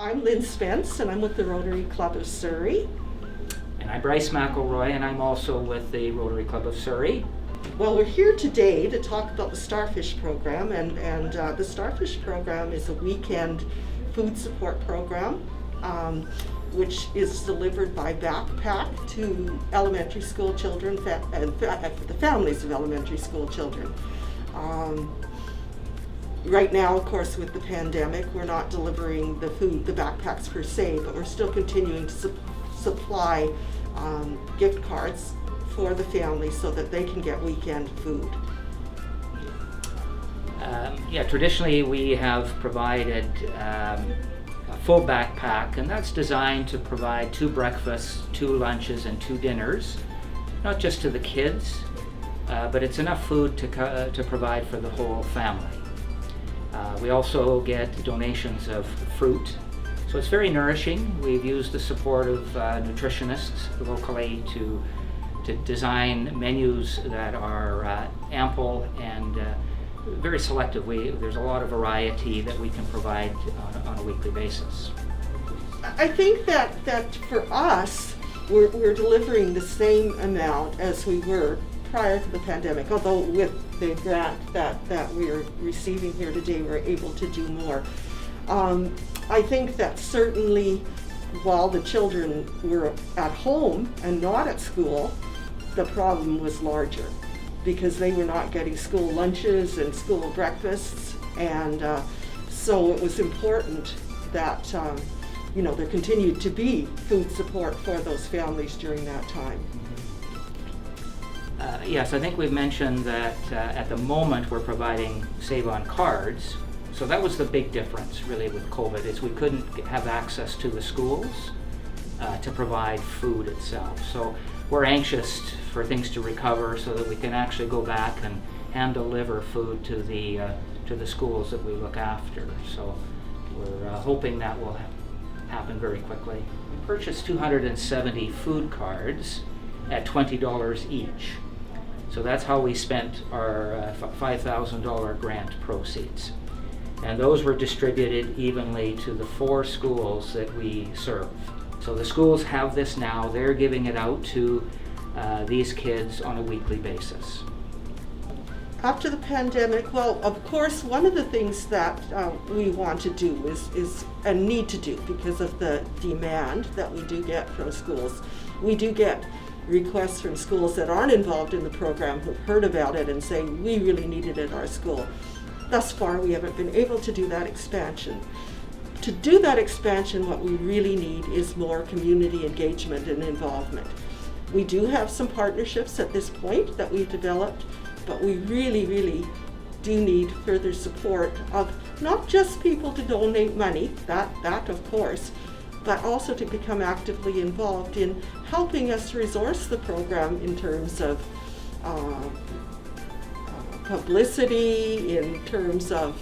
I'm Lynn Spence, and I'm with the Rotary Club of Surrey. And I'm Bryce McElroy, and I'm also with the Rotary Club of Surrey. Well, we're here today to talk about the Starfish program, and the Starfish program is a weekend food support program, which is delivered by backpack to elementary school children and the families of elementary school children. Right now, of course, with the pandemic, we're not delivering the food, the backpacks per se, but we're still continuing to supply gift cards for the families so that they can get weekend food. Traditionally we have provided a full backpack, and that's designed to provide 2 breakfasts, 2 lunches, and 2 dinners, not just to the kids, but it's enough food to provide for the whole family. We also get donations of fruit, so it's very nourishing. We've used the support of nutritionists locally to design menus that are ample and very selective. There's a lot of variety that we can provide on a weekly basis. I think that for us, we're delivering the same amount as we were prior to the pandemic, although with the grant that we're receiving here today, we're able to do more. I think that certainly while the children were at home and not at school, the problem was larger because they were not getting school lunches and school breakfasts, and so it was important that there continued to be food support for those families during that time. Yes, I think we've mentioned that at the moment we're providing Save On cards. So that was the big difference really with COVID, is we couldn't have access to the schools to provide food itself. So we're anxious for things to recover so that we can actually go back and hand deliver food to the schools that we look after. So we're hoping that will happen very quickly. We purchased 270 food cards at $20 each. So that's how we spent our $5,000 grant proceeds. And those were distributed evenly to the 4 schools that we serve. So the schools have this now. They're giving it out to these kids on a weekly basis. After the pandemic, well, of course, one of the things that we want to do is and need to do because of the demand that we do get from schools. We do get requests from schools that aren't involved in the program who've heard about it and say, we really need it at our school. Thus far, we haven't been able to do that expansion. To do that expansion, what we really need is more community engagement and involvement. We do have some partnerships at this point that we've developed, but we really, really do need further support of not just people to donate money, that of course, but also to become actively involved in helping us resource the program in terms of publicity, in terms of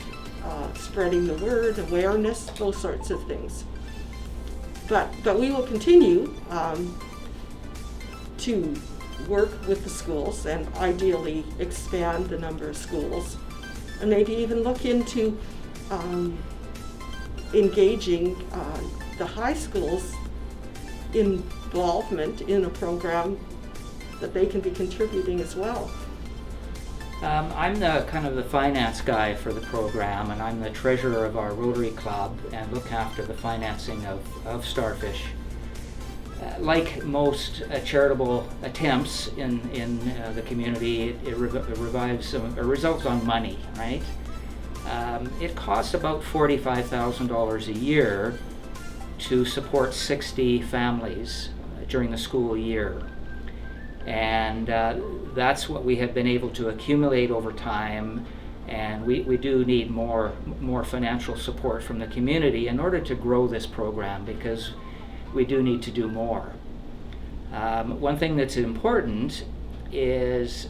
spreading the word, awareness, those sorts of things. But we will continue to work with the schools and ideally expand the number of schools, and maybe even look into engaging the high schools' involvement in a program that they can be contributing as well. I'm the finance guy for the program, and I'm the treasurer of our Rotary Club and look after the financing of Starfish. Like most charitable attempts in the community, it results on money, right? It costs about $45,000 a year to support 60 families during the school year. And that's what we have been able to accumulate over time, and we do need more financial support from the community in order to grow this program, because we do need to do more. One thing that's important is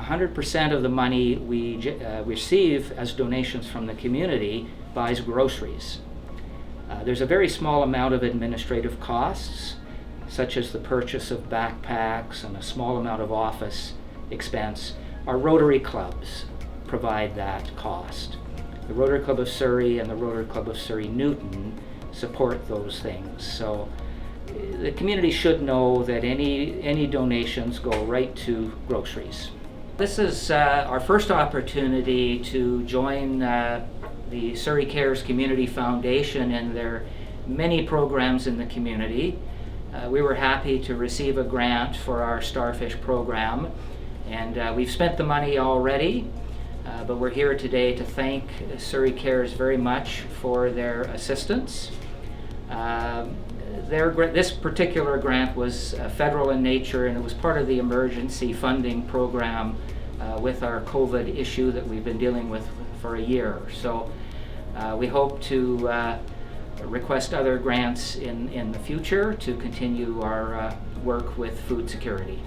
100% of the money we receive as donations from the community buys groceries. There's a very small amount of administrative costs, such as the purchase of backpacks and a small amount of office expense. Our Rotary clubs provide that cost. The Rotary Club of Surrey and the Rotary Club of Surrey Newton support those things. So the community should know that any donations go right to groceries. This is our first opportunity to join the SurreyCares Community Foundation and their many programs in the community. We were happy to receive a grant for our Starfish program, and we've spent the money already, but we're here today to thank SurreyCares very much for their assistance. This particular grant was federal in nature, and it was part of the emergency funding program with our COVID issue that we've been dealing with for a year. So we hope to request other grants in the future to continue our work with food security.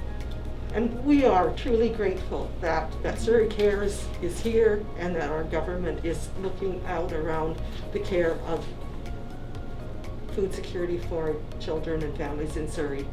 And we are truly grateful that SurreyCares is here and that our government is looking out around the care of food security for children and families in Surrey.